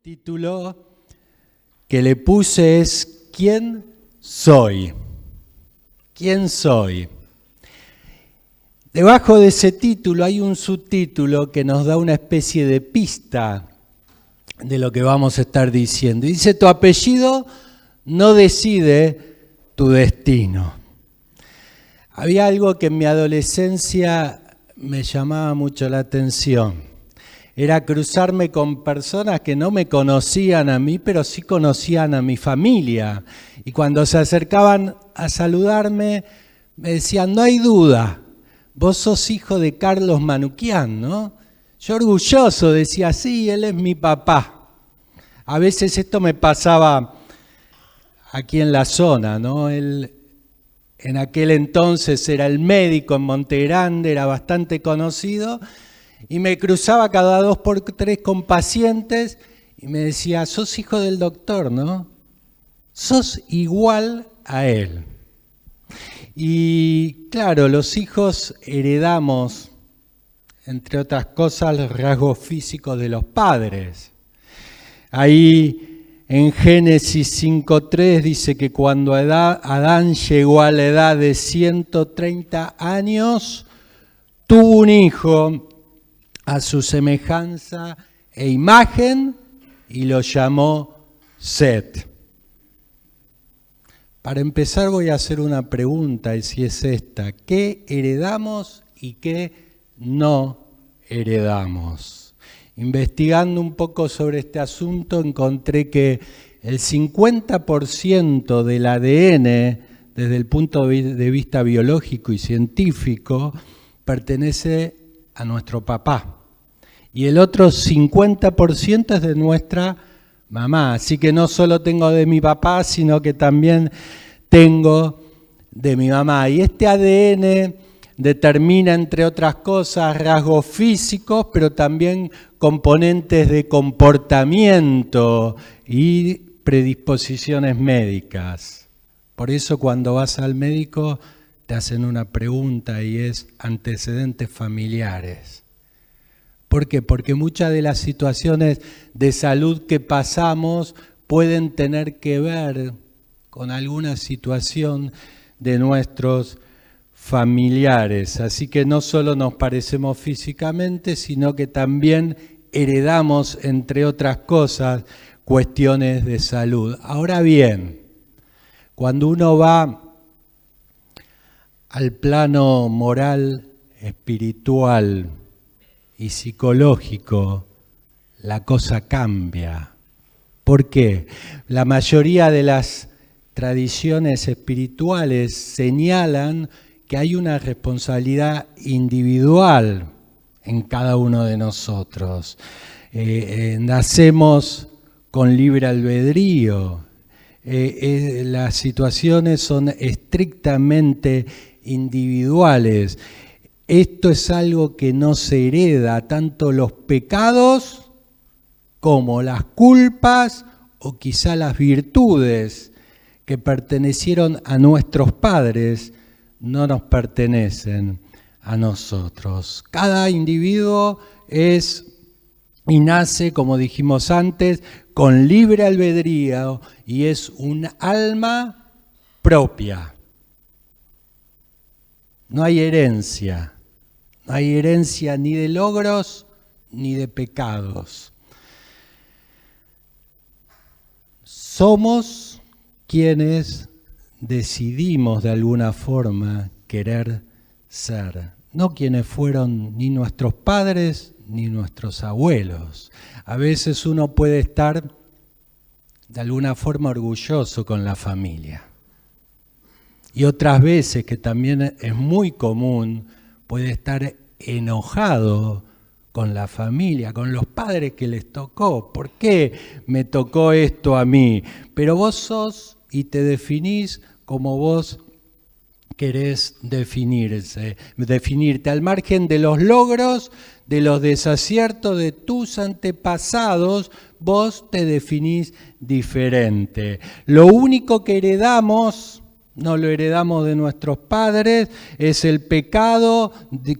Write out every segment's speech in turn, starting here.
título que le puse es ¿Quién soy? ¿Quién soy? Debajo de ese título hay un subtítulo que nos da una especie de pista de lo que vamos a estar diciendo. Dice, tu apellido no decide tu destino. Había algo que en mi adolescencia me llamaba mucho la atención. Era cruzarme con personas que no me conocían a mí, pero sí conocían a mi familia. Y cuando se acercaban a saludarme, me decían, no hay duda, vos sos hijo de Carlos Manukyan, ¿no? Yo orgulloso decía, sí, él es mi papá. A veces esto me pasaba aquí en la zona, ¿no? Él en aquel entonces era el médico en Monte Grande, era bastante conocido, y me cruzaba cada 2 por 3 con pacientes y me decía, sos hijo del doctor, ¿no? Sos igual a él. Y claro, los hijos heredamos, entre otras cosas, los rasgos físicos de los padres. Ahí en Génesis 5:3 dice que cuando Adán llegó a la edad de 130 años, tuvo un hijo a su semejanza e imagen y lo llamó Set. Para empezar voy a hacer una pregunta, y si es esta, ¿qué heredamos y qué no heredamos? Investigando un poco sobre este asunto encontré que el 50% del ADN, desde el punto de vista biológico y científico, pertenece a nuestro papá. Y el otro 50% es de nuestra mamá. Así que no solo tengo de mi papá, sino que también tengo de mi mamá. Y este ADN determina, entre otras cosas, rasgos físicos, pero también componentes de comportamiento y predisposiciones médicas. Por eso cuando vas al médico te hacen una pregunta y es antecedentes familiares. ¿Por qué? Porque muchas de las situaciones de salud que pasamos pueden tener que ver con alguna situación de nuestros familiares. Así que no solo nos parecemos físicamente, sino que también heredamos, entre otras cosas, cuestiones de salud. Ahora bien, cuando uno va al plano moral, espiritual y psicológico, la cosa cambia. ¿Por qué? La mayoría de las tradiciones espirituales señalan que hay una responsabilidad individual en cada uno de nosotros. Nacemos con libre albedrío. Las situaciones son estrictamente individuales. Esto es algo que no se hereda, tanto los pecados como las culpas o quizá las virtudes que pertenecieron a nuestros padres no nos pertenecen a nosotros. Cada individuo es y nace, como dijimos antes, con libre albedrío y es un alma propia. No hay herencia ni de logros ni de pecados. Somos quienes decidimos de alguna forma querer ser, no quienes fueron ni nuestros padres ni nuestros abuelos. A veces uno puede estar de alguna forma orgulloso con la familia. Y otras veces, que también es muy común, puede estar enojado con la familia, con los padres que les tocó. ¿Por qué me tocó esto a mí? Pero vos sos y te definís como vos querés definirte al margen de los logros, de los desaciertos de tus antepasados, vos te definís diferente. Lo único que heredamos no lo heredamos de nuestros padres, es el pecado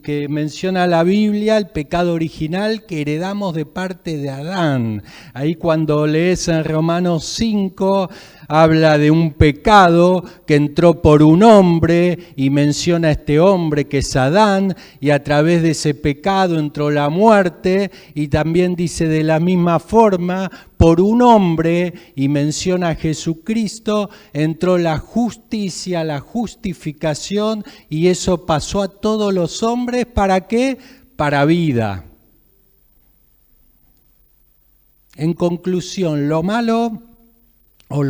que menciona la Biblia, el pecado original que heredamos de parte de Adán. Ahí cuando lees en Romanos 5, habla de un pecado que entró por un hombre y menciona a este hombre que es Adán, y a través de ese pecado entró la muerte, y también dice de la misma forma, por un hombre, y menciona a Jesucristo, entró la justicia, la justificación, y eso pasó a todos los hombres, ¿para qué? Para vida. En conclusión, lo malo o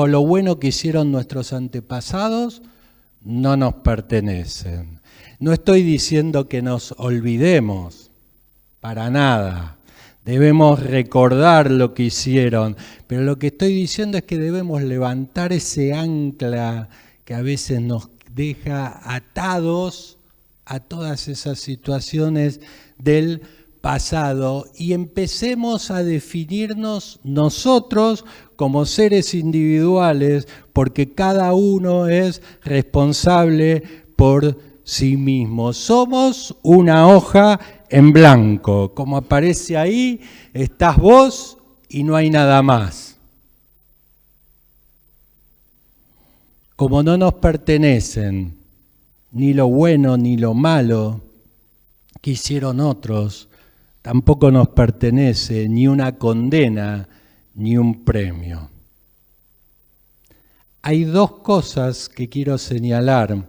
lo bueno que hicieron nuestros antepasados no nos pertenecen. No estoy diciendo que nos olvidemos, para nada. Debemos recordar lo que hicieron, pero lo que estoy diciendo es que debemos levantar ese ancla que a veces nos deja atados a todas esas situaciones del pasado y empecemos a definirnos nosotros como seres individuales, porque cada uno es responsable por sí mismo. Somos una hoja en blanco, como aparece ahí, estás vos y no hay nada más. Como no nos pertenecen ni lo bueno ni lo malo que hicieron otros, tampoco nos pertenece ni una condena ni un premio. Hay dos cosas que quiero señalar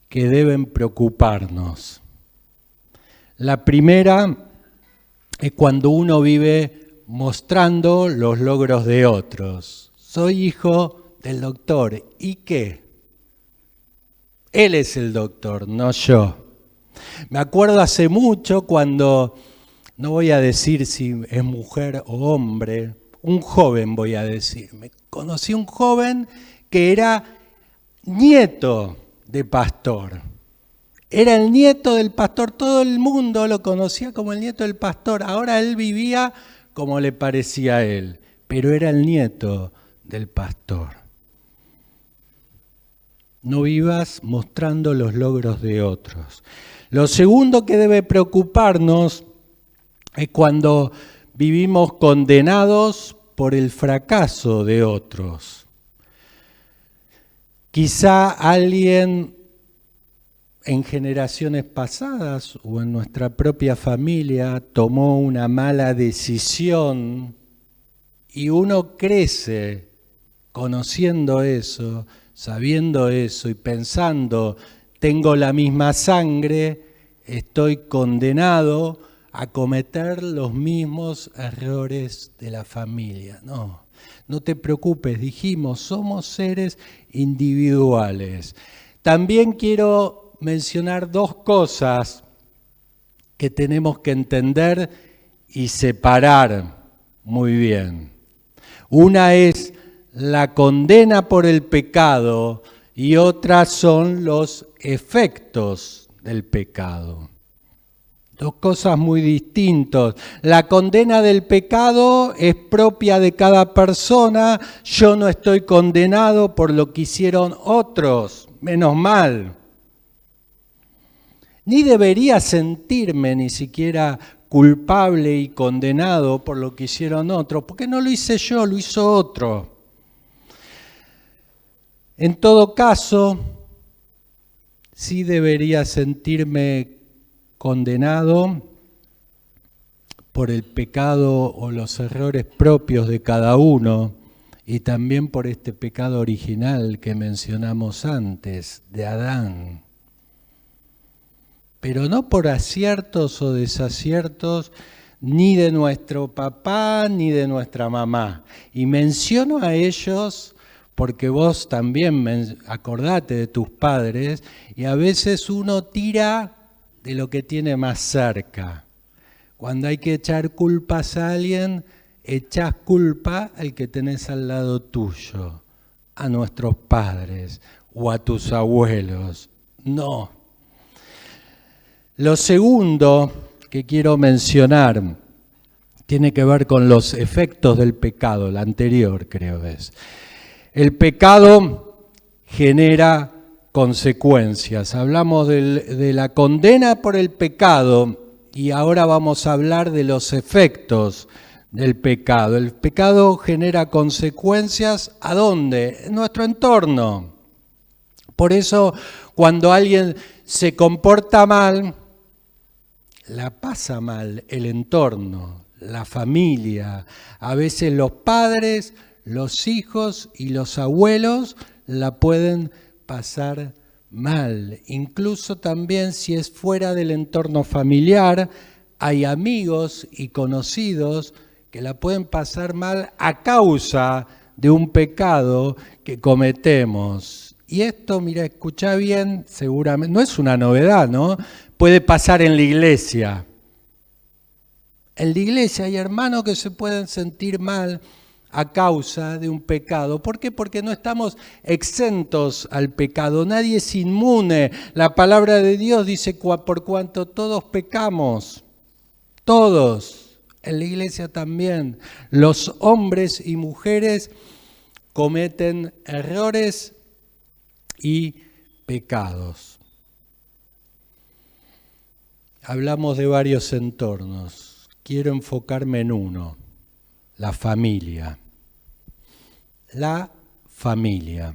que deben preocuparnos. La primera es cuando uno vive mostrando los logros de otros. Soy hijo del doctor. ¿Y qué? Él es el doctor, no yo. Me acuerdo hace mucho cuando, no voy a decir si es mujer o hombre, un joven voy a decir. Me conocí un joven que era nieto de pastor. Era el nieto del pastor, todo el mundo lo conocía como el nieto del pastor. Ahora él vivía como le parecía a él, pero era el nieto del pastor. No vivas mostrando los logros de otros. Lo segundo que debe preocuparnos es cuando vivimos condenados por el fracaso de otros. Quizá alguien en generaciones pasadas o en nuestra propia familia tomó una mala decisión y uno crece conociendo eso, sabiendo eso y pensando, tengo la misma sangre, estoy condenado a cometer los mismos errores de la familia. No, no te preocupes, dijimos, somos seres individuales. También quiero mencionar dos cosas que tenemos que entender y separar muy bien. Una es la condena por el pecado y otra son los efectos del pecado. Dos cosas muy distintas. La condena del pecado es propia de cada persona. Yo no estoy condenado por lo que hicieron otros, menos mal. Ni debería sentirme ni siquiera culpable y condenado por lo que hicieron otros, porque no lo hice yo, lo hizo otro. En todo caso, sí debería sentirme condenado por el pecado o los errores propios de cada uno y también por este pecado original que mencionamos antes, de Adán. Pero no por aciertos o desaciertos ni de nuestro papá ni de nuestra mamá. Y menciono a ellos porque vos también acordate de tus padres y a veces uno tira de lo que tiene más cerca. Cuando hay que echar culpas a alguien, echás culpa al que tenés al lado tuyo, a nuestros padres o a tus abuelos. No. Lo segundo que quiero mencionar tiene que ver con los efectos del pecado, el anterior creo es. El pecado genera consecuencias. Hablamos de la condena por el pecado y ahora vamos a hablar de los efectos del pecado. El pecado genera consecuencias, ¿a dónde? En nuestro entorno. Por eso, cuando alguien se comporta mal, la pasa mal el entorno, la familia, a veces los padres, los hijos y los abuelos la pueden pasar mal. Incluso también si es fuera del entorno familiar, hay amigos y conocidos que la pueden pasar mal a causa de un pecado que cometemos. Y esto, mira, escuchá bien, seguramente, no es una novedad, ¿no? Puede pasar en la iglesia. En la iglesia hay hermanos que se pueden sentir mal a causa de un pecado. ¿Por qué? Porque no estamos exentos al pecado. Nadie es inmune. La palabra de Dios dice, por cuanto todos pecamos, todos, en la iglesia también, los hombres y mujeres cometen errores y pecados. Hablamos de varios entornos. Quiero enfocarme en uno, la familia. La familia.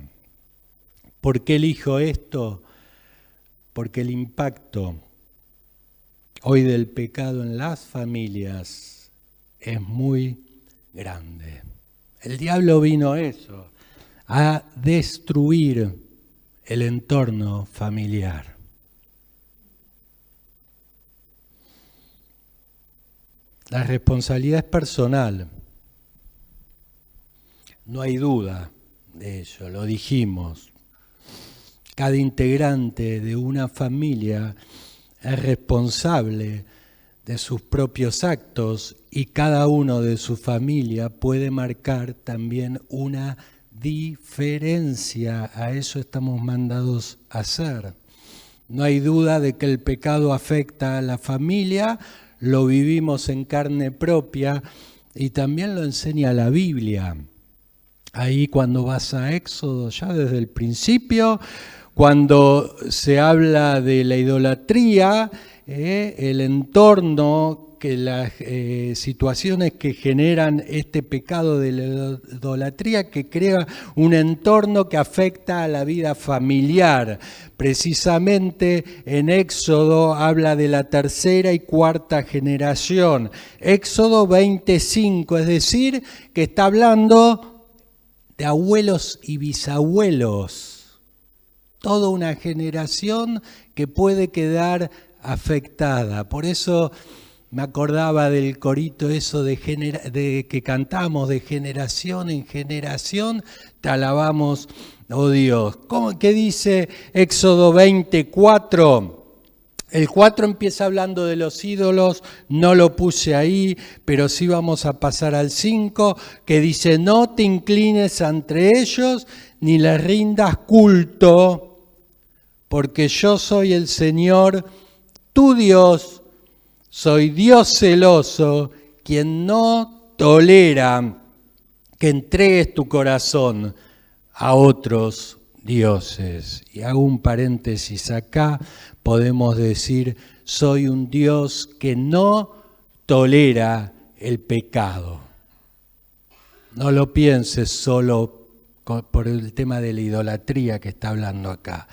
¿Por qué elijo esto? Porque el impacto hoy del pecado en las familias es muy grande. El diablo vino a eso, a destruir el entorno familiar. La responsabilidad es personal. No hay duda de ello, lo dijimos. Cada integrante de una familia es responsable de sus propios actos y cada uno de su familia puede marcar también una diferencia. A eso estamos mandados a hacer. No hay duda de que el pecado afecta a la familia, lo vivimos en carne propia y también lo enseña la Biblia. Ahí cuando vas a Éxodo, ya desde el principio, cuando se habla de la idolatría, el entorno, que las situaciones que generan este pecado de la idolatría, que crea un entorno que afecta a la vida familiar. Precisamente en Éxodo habla de la tercera y cuarta generación. Éxodo 25, es decir, que está hablando de abuelos y bisabuelos. Toda una generación que puede quedar afectada. Por eso me acordaba del corito eso de que cantamos de generación en generación, te alabamos, oh Dios. ¿Qué dice Éxodo 24? El 4 empieza hablando de los ídolos, no lo puse ahí, pero sí vamos a pasar al 5, que dice, no te inclines ante ellos, ni les rindas culto, porque yo soy el Señor, tu Dios, soy Dios celoso, quien no tolera que entregues tu corazón a otros dioses. Y hago un paréntesis acá, podemos decir, soy un Dios que no tolera el pecado. No lo pienses solo por el tema de la idolatría que está hablando acá.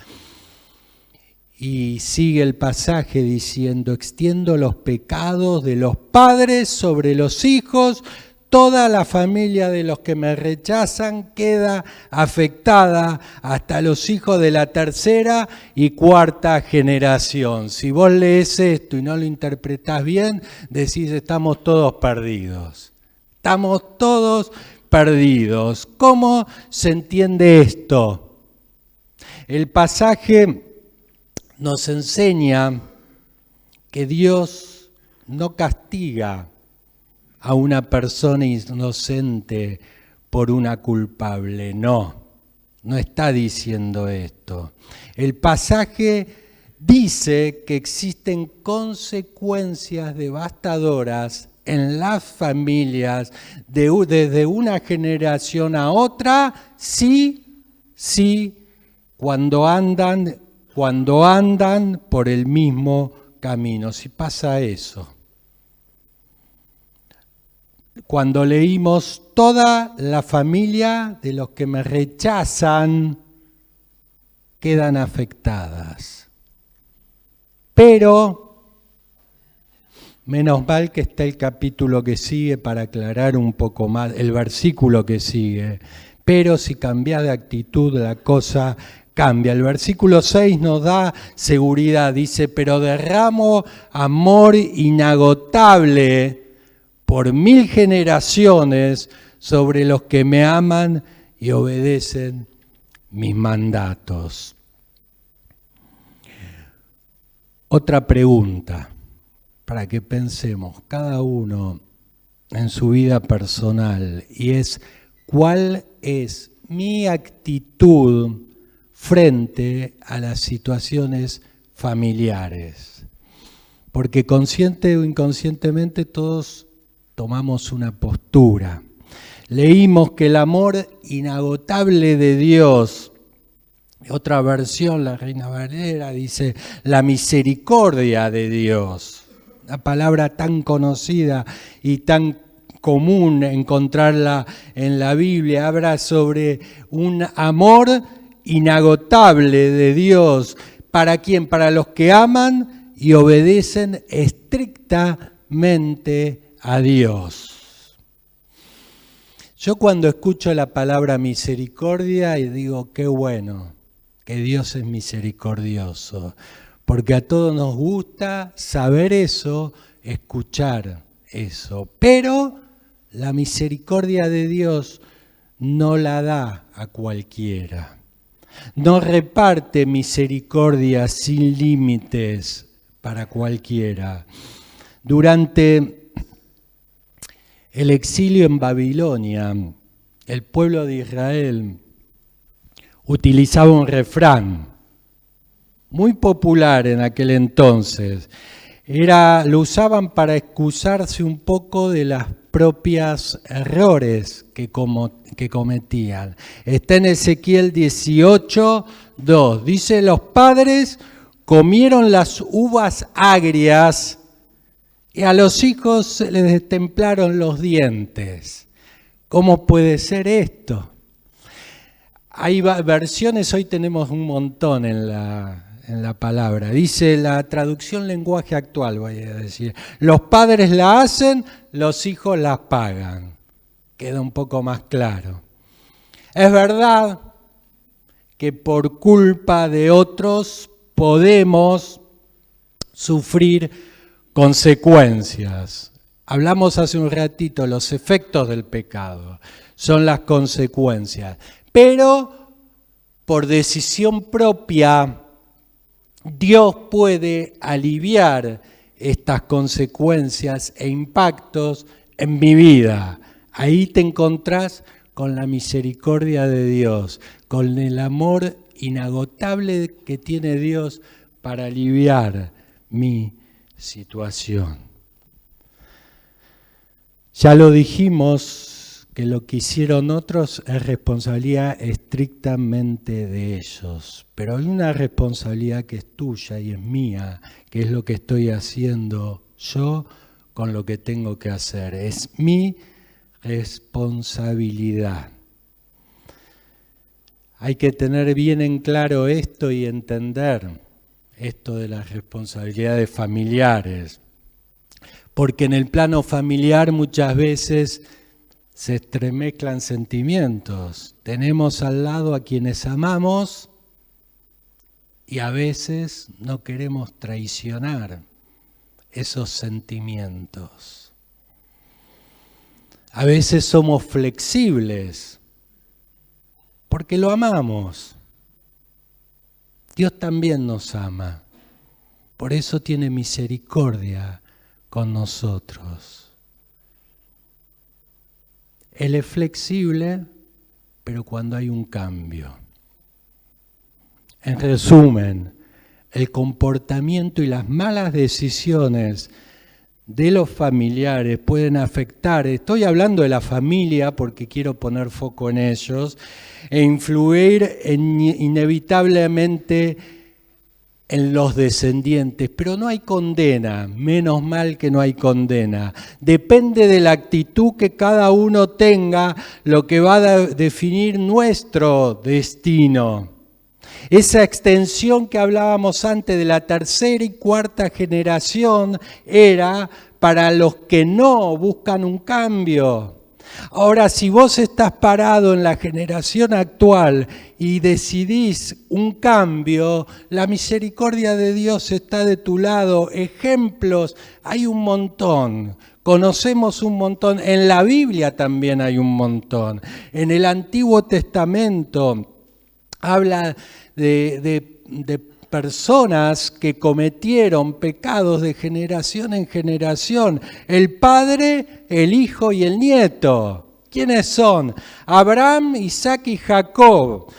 Y sigue el pasaje diciendo, extiendo los pecados de los padres sobre los hijos, toda la familia de los que me rechazan queda afectada hasta los hijos de la tercera y cuarta generación. Si vos lees esto y no lo interpretás bien, decís estamos todos perdidos. Estamos todos perdidos. ¿Cómo se entiende esto? El pasaje nos enseña que Dios no castiga a una persona inocente por una culpable. No está diciendo esto. El pasaje dice que existen consecuencias devastadoras en las familias desde una generación a otra, si cuando andan por el mismo camino. Si pasa eso. Cuando leímos toda la familia de los que me rechazan quedan afectadas. Pero, menos mal que está el capítulo que sigue para aclarar un poco más, el versículo que sigue. Pero si cambias de actitud, la cosa cambia. El versículo 6 nos da seguridad, dice, pero derramo amor inagotable por 1000 generaciones sobre los que me aman y obedecen mis mandatos. Otra pregunta para que pensemos cada uno en su vida personal, y es ¿cuál es mi actitud frente a las situaciones familiares? Porque consciente o inconscientemente todos tomamos una postura. Leímos que el amor inagotable de Dios, otra versión, la Reina Valera, dice la misericordia de Dios. Una palabra tan conocida y tan común encontrarla en la Biblia, habla sobre un amor inagotable de Dios. ¿Para quién? Para los que aman y obedecen estrictamente a Dios. Yo cuando escucho la palabra misericordia y digo, qué bueno, que Dios es misericordioso, porque a todos nos gusta saber eso, escuchar eso, pero la misericordia de Dios no la da a cualquiera. No reparte misericordia sin límites para cualquiera. Durante el exilio en Babilonia, el pueblo de Israel utilizaba un refrán muy popular en aquel entonces. Lo usaban para excusarse un poco de las propios errores que cometían. Está en Ezequiel 18:2. Dice, los padres comieron las uvas agrias y a los hijos se les destemplaron los dientes. ¿Cómo puede ser esto? Hay versiones, hoy tenemos un montón en la palabra. Dice la traducción lenguaje actual, voy a decir. Los padres la hacen, los hijos la pagan. Queda un poco más claro. Es verdad que por culpa de otros podemos sufrir consecuencias. Hablamos hace un ratito, los efectos del pecado son las consecuencias. Pero por decisión propia, Dios puede aliviar estas consecuencias e impactos en mi vida. Ahí te encontrás con la misericordia de Dios, con el amor inagotable que tiene Dios para aliviar mi situación. Ya lo dijimos, que lo que hicieron otros es responsabilidad estrictamente de ellos, pero hay una responsabilidad que es tuya y es mía, que es lo que estoy haciendo yo con lo que tengo que hacer. Es mi responsabilidad. Hay que tener bien en claro esto y entender esto de las responsabilidades familiares, porque en el plano familiar muchas veces se entremezclan sentimientos. Tenemos al lado a quienes amamos y a veces no queremos traicionar esos sentimientos. A veces somos flexibles porque lo amamos. Dios también nos ama. Por eso tiene misericordia con nosotros. Él es flexible, pero cuando hay un cambio. En resumen, el comportamiento y las malas decisiones de los familiares pueden afectar, estoy hablando de la familia porque quiero poner foco en ellos, e influir inevitablemente en los descendientes, pero no hay condena, menos mal que no hay condena. Depende de la actitud que cada uno tenga, lo que va a definir nuestro destino. Esa extensión que hablábamos antes de la tercera y cuarta generación era para los que no buscan un cambio. Ahora, si vos estás parado en la generación actual y decidís un cambio, la misericordia de Dios está de tu lado. Ejemplos hay un montón. Conocemos un montón. En la Biblia también hay un montón. En el Antiguo Testamento habla de personas que cometieron pecados de generación en generación. El padre, el hijo y el nieto. ¿Quiénes son? Abraham, Isaac y Jacob.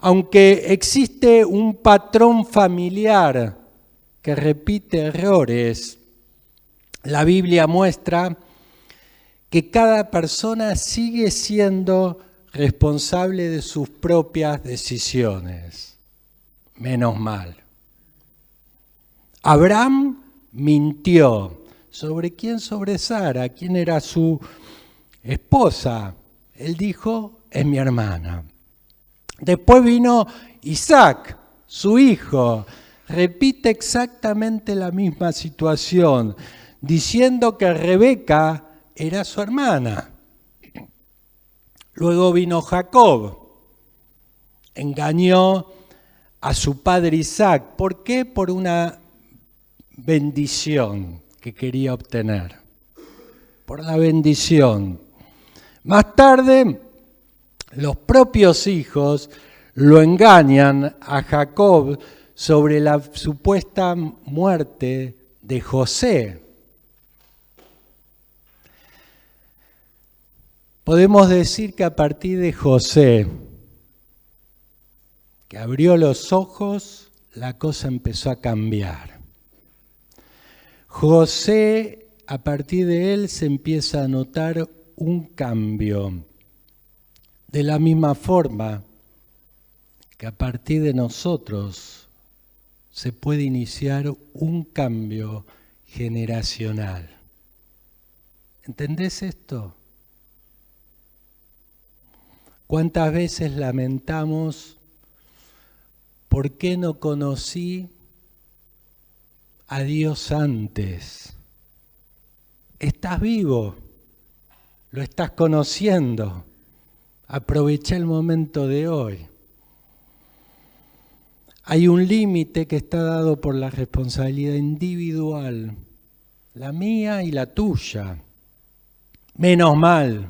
Aunque existe un patrón familiar que repite errores, la Biblia muestra que cada persona sigue siendo responsable de sus propias decisiones. Menos mal. Abraham mintió. ¿Sobre quién? Sobre Sara. ¿Quién era su esposa? Él dijo, es mi hermana. Después vino Isaac, su hijo. Repite exactamente la misma situación, diciendo que Rebeca era su hermana. Luego vino Jacob. Engañó a su padre Isaac. ¿Por qué? Por una bendición que quería obtener. Por la bendición. Más tarde, los propios hijos lo engañan a Jacob sobre la supuesta muerte de José. Podemos decir que a partir de José, que abrió los ojos, la cosa empezó a cambiar. José, a partir de él se empieza a notar un cambio. De la misma forma que a partir de nosotros se puede iniciar un cambio generacional. ¿Entendés esto? ¿Cuántas veces lamentamos por qué no conocí a Dios antes? Estás vivo, lo estás conociendo. Aprovecha el momento de hoy. Hay un límite que está dado por la responsabilidad individual, la mía y la tuya. Menos mal.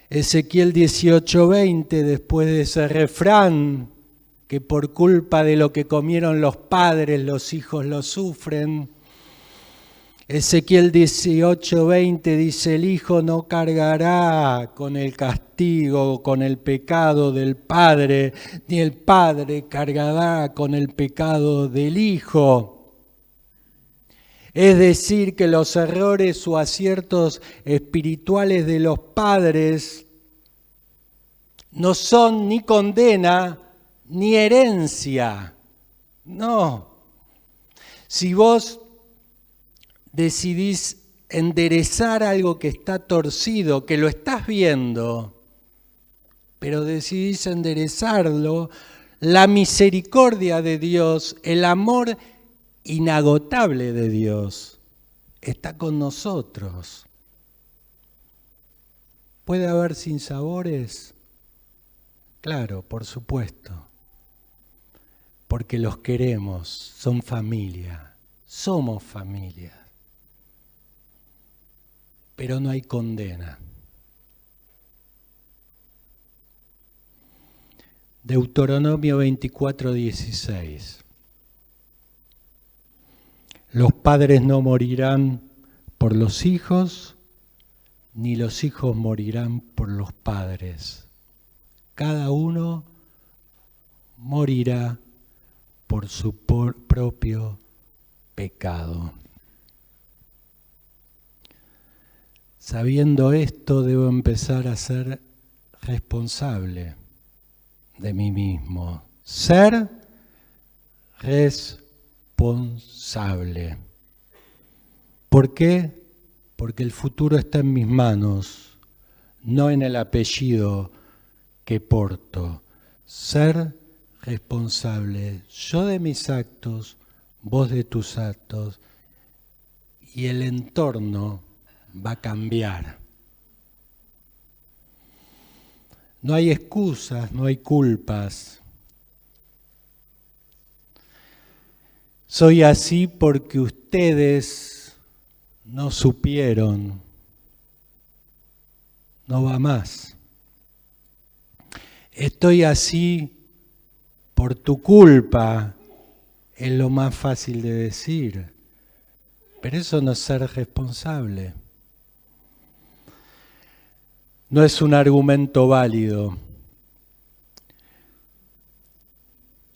Ezequiel 18:20, después de ese refrán, que por culpa de lo que comieron los padres, los hijos lo sufren. Ezequiel 18:20 dice, el hijo no cargará con el castigo, con el pecado del padre, ni el padre cargará con el pecado del hijo. Es decir, que los errores o aciertos espirituales de los padres no son ni condena ni herencia. No. Si vos decidís enderezar algo que está torcido, que lo estás viendo, pero decidís enderezarlo, la misericordia de Dios, el amor inagotable de Dios está con nosotros. ¿Puede haber sinsabores? Claro, por supuesto, porque los queremos, son familia, somos familia. Pero no hay condena. Deuteronomio 24:16. Los padres no morirán por los hijos, ni los hijos morirán por los padres. Cada uno morirá por su propio pecado. Sabiendo esto, debo empezar a ser responsable de mí mismo. Ser responsable. ¿Por qué? Porque el futuro está en mis manos, no en el apellido que porto. Ser responsable, yo de mis actos, vos de tus actos, y el entorno va a cambiar. No hay excusas, no hay culpas. Soy así porque ustedes no supieron. No va más. Estoy así por tu culpa, es lo más fácil de decir. Pero eso no es ser responsable. No es un argumento válido.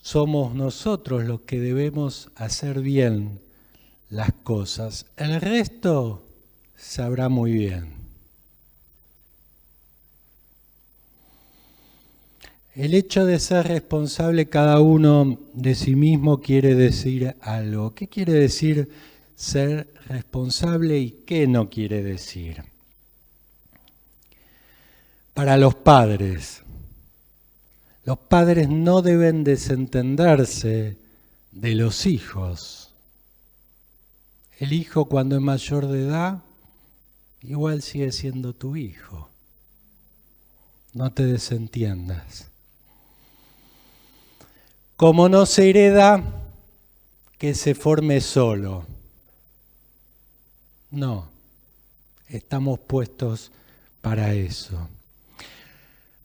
Somos nosotros los que debemos hacer bien las cosas. El resto sabrá muy bien. El hecho de ser responsable cada uno de sí mismo quiere decir algo. ¿Qué quiere decir ser responsable y qué no quiere decir? Para los padres no deben desentenderse de los hijos. El hijo cuando es mayor de edad, igual sigue siendo tu hijo. No te desentiendas. Como no se hereda, que se forme solo. No, estamos puestos para eso.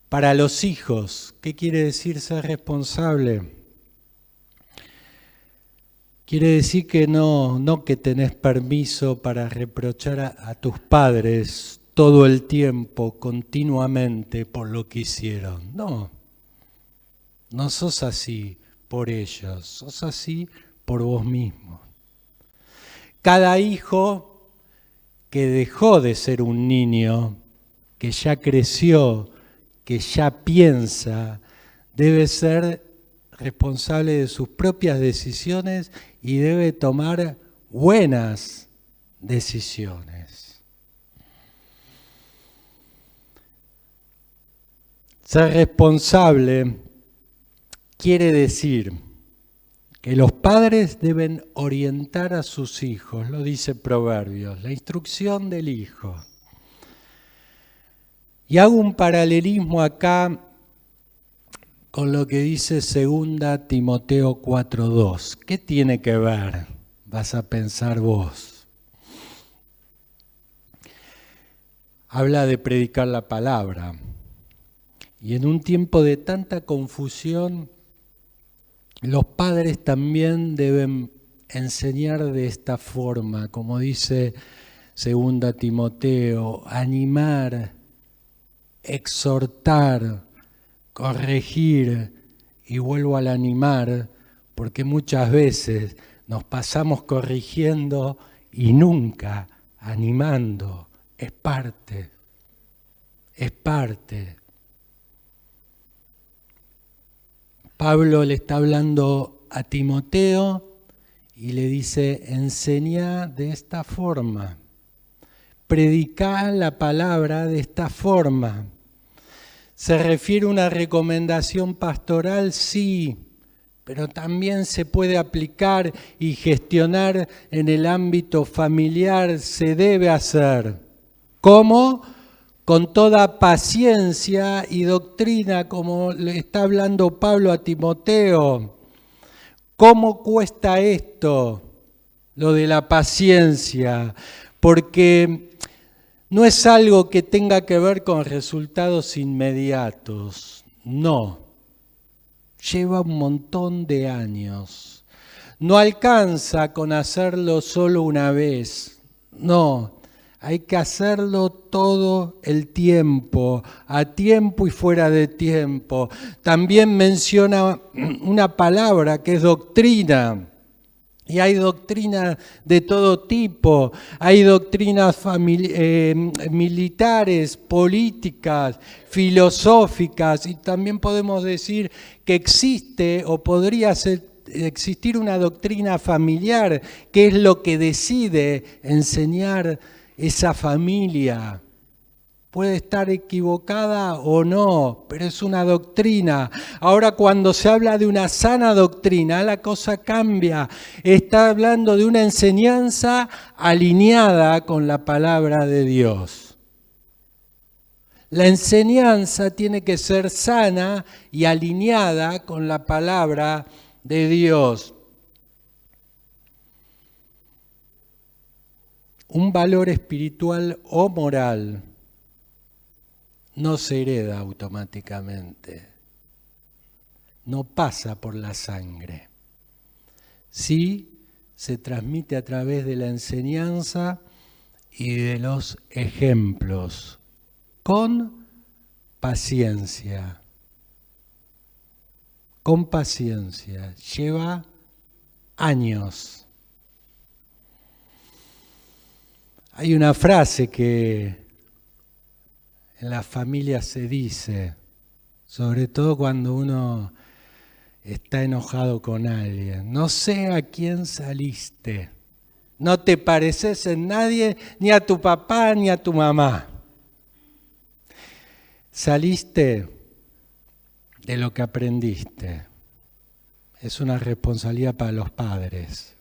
Para los hijos, ¿qué quiere decir ser responsable? Quiere decir que no que tenés permiso para reprochar a tus padres todo el tiempo, continuamente, por lo que hicieron. No sos así por ellos, sos así por vos mismo. Cada hijo que dejó de ser un niño, que ya creció, que ya piensa, debe ser responsable de sus propias decisiones y debe tomar buenas decisiones. Ser responsable quiere decir que los padres deben orientar a sus hijos, lo dice Proverbios, la instrucción del hijo. Y hago un paralelismo acá con lo que dice 2 Timoteo 4:2. ¿Qué tiene que ver? Vas a pensar vos. Habla de predicar la palabra. Y en un tiempo de tanta confusión, los padres también deben enseñar de esta forma, como dice 2 Timoteo, animar, exhortar, corregir, y vuelvo al animar, porque muchas veces nos pasamos corrigiendo y nunca animando. Es parte. Pablo le está hablando a Timoteo y le dice, enseñá de esta forma, predicá la palabra de esta forma. ¿Se refiere a una recomendación pastoral? Sí, pero también se puede aplicar y gestionar en el ámbito familiar, se debe hacer. ¿Cómo? Con toda paciencia y doctrina, como le está hablando Pablo a Timoteo. ¿Cómo cuesta esto? Lo de la paciencia, porque no es algo que tenga que ver con resultados inmediatos, no. Lleva un montón de años. No alcanza con hacerlo solo una vez, no. Hay que hacerlo todo el tiempo, a tiempo y fuera de tiempo. También menciona una palabra que es doctrina. Y hay doctrinas de todo tipo, hay doctrinas militares, políticas, filosóficas, y también podemos decir que existe o podría existir una doctrina familiar, que es lo que decide enseñar esa familia. Puede estar equivocada o no, pero es una doctrina. Ahora, cuando se habla de una sana doctrina, la cosa cambia. Está hablando de una enseñanza alineada con la palabra de Dios. La enseñanza tiene que ser sana y alineada con la palabra de Dios. Un valor espiritual o moral no se hereda automáticamente, no pasa por la sangre. Sí se transmite a través de la enseñanza y de los ejemplos, con paciencia. Con paciencia, lleva años. Hay una frase que en las familias se dice, sobre todo cuando uno está enojado con alguien: no sé a quién saliste, no te pareces en nadie, ni a tu papá ni a tu mamá. Saliste de lo que aprendiste. Es una responsabilidad para los padres.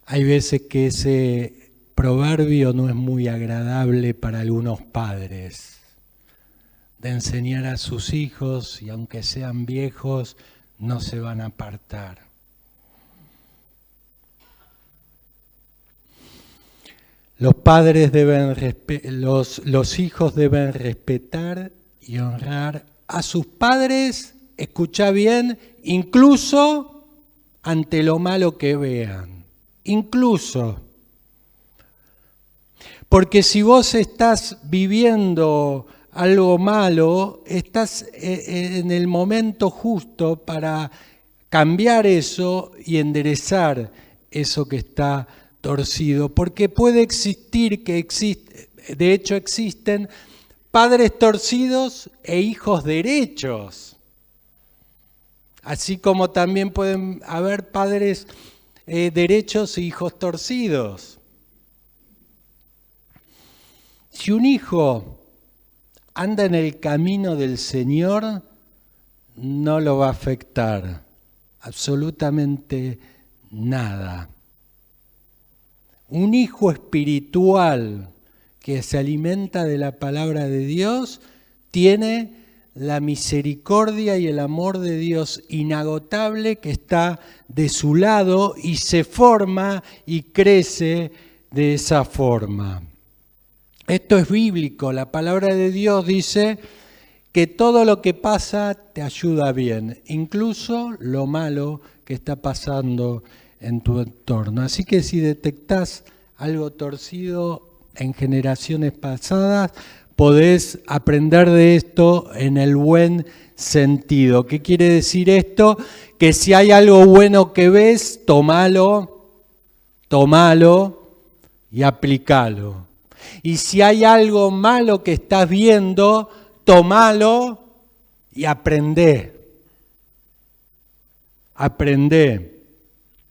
Hay veces que ese proverbio no es muy agradable para algunos padres, de enseñar a sus hijos, y aunque sean viejos, no se van a apartar. Los hijos deben respetar y honrar a sus padres, escuchá bien, incluso ante lo malo que vean, incluso. Porque si vos estás viviendo algo malo, estás en el momento justo para cambiar eso y enderezar eso que está torcido. Porque puede existir, de hecho existen padres torcidos e hijos derechos. Así como también pueden haber padres derechos e hijos torcidos. Si un hijo anda en el camino del Señor, no lo va a afectar absolutamente nada. Un hijo espiritual que se alimenta de la palabra de Dios tiene la misericordia y el amor de Dios inagotable que está de su lado y se forma y crece de esa forma. Esto es bíblico, la palabra de Dios dice que todo lo que pasa te ayuda bien, incluso lo malo que está pasando en tu entorno. Así que si detectás algo torcido en generaciones pasadas, podés aprender de esto en el buen sentido. ¿Qué quiere decir esto? Que si hay algo bueno que ves, tomalo y aplicalo. Y si hay algo malo que estás viendo, tomalo y aprendé. Aprendé.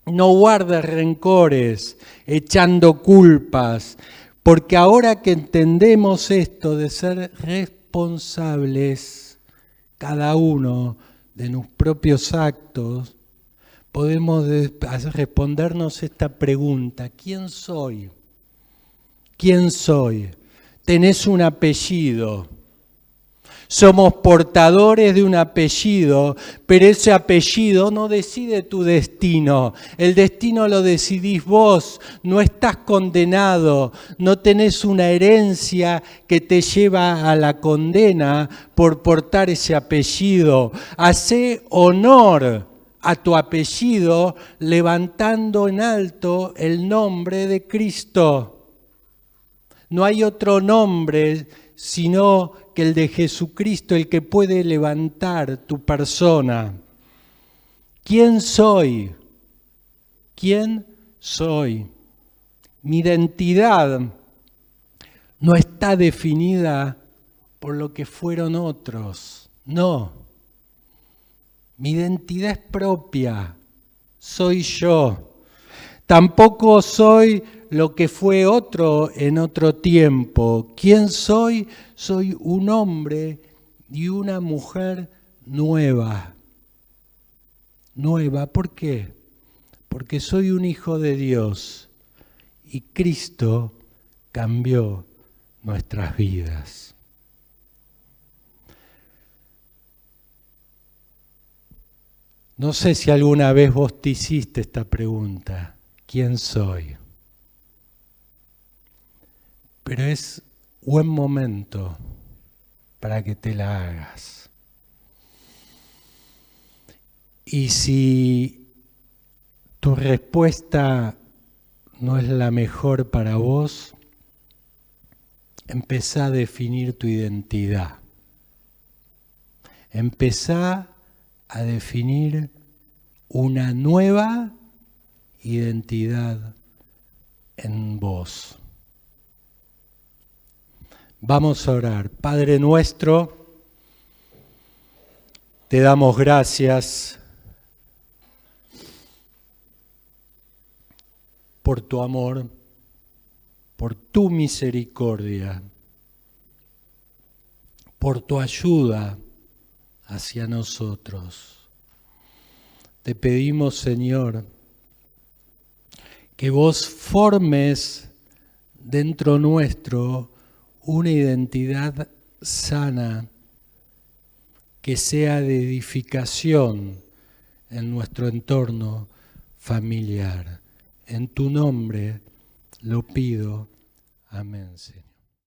No guardes rencores, echando culpas, porque ahora que entendemos esto de ser responsables, cada uno de nuestros propios actos, podemos respondernos esta pregunta: ¿quién soy? ¿Quién soy? Tenés un apellido. Somos portadores de un apellido, pero ese apellido no decide tu destino. El destino lo decidís vos. No estás condenado. No tenés una herencia que te lleva a la condena por portar ese apellido. Hacé honor a tu apellido levantando en alto el nombre de Cristo. No hay otro nombre sino que el de Jesucristo, el que puede levantar tu persona. ¿Quién soy? ¿Quién soy? Mi identidad no está definida por lo que fueron otros, no. Mi identidad es propia, soy yo. Tampoco soy lo que fue otro en otro tiempo. ¿Quién soy? Soy un hombre y una mujer nueva. Nueva, ¿por qué? Porque soy un hijo de Dios y Cristo cambió nuestras vidas. No sé si alguna vez vos te hiciste esta pregunta, ¿quién soy? Pero es buen momento para que te la hagas. Y si tu respuesta no es la mejor para vos, empezá a definir tu identidad. Empezá a definir una nueva identidad en vos. Vamos a orar. Padre nuestro, te damos gracias por tu amor, por tu misericordia, por tu ayuda hacia nosotros. Te pedimos, Señor, que vos formes dentro nuestro una identidad sana, que sea de edificación en nuestro entorno familiar. En tu nombre lo pido. Amén, Señor.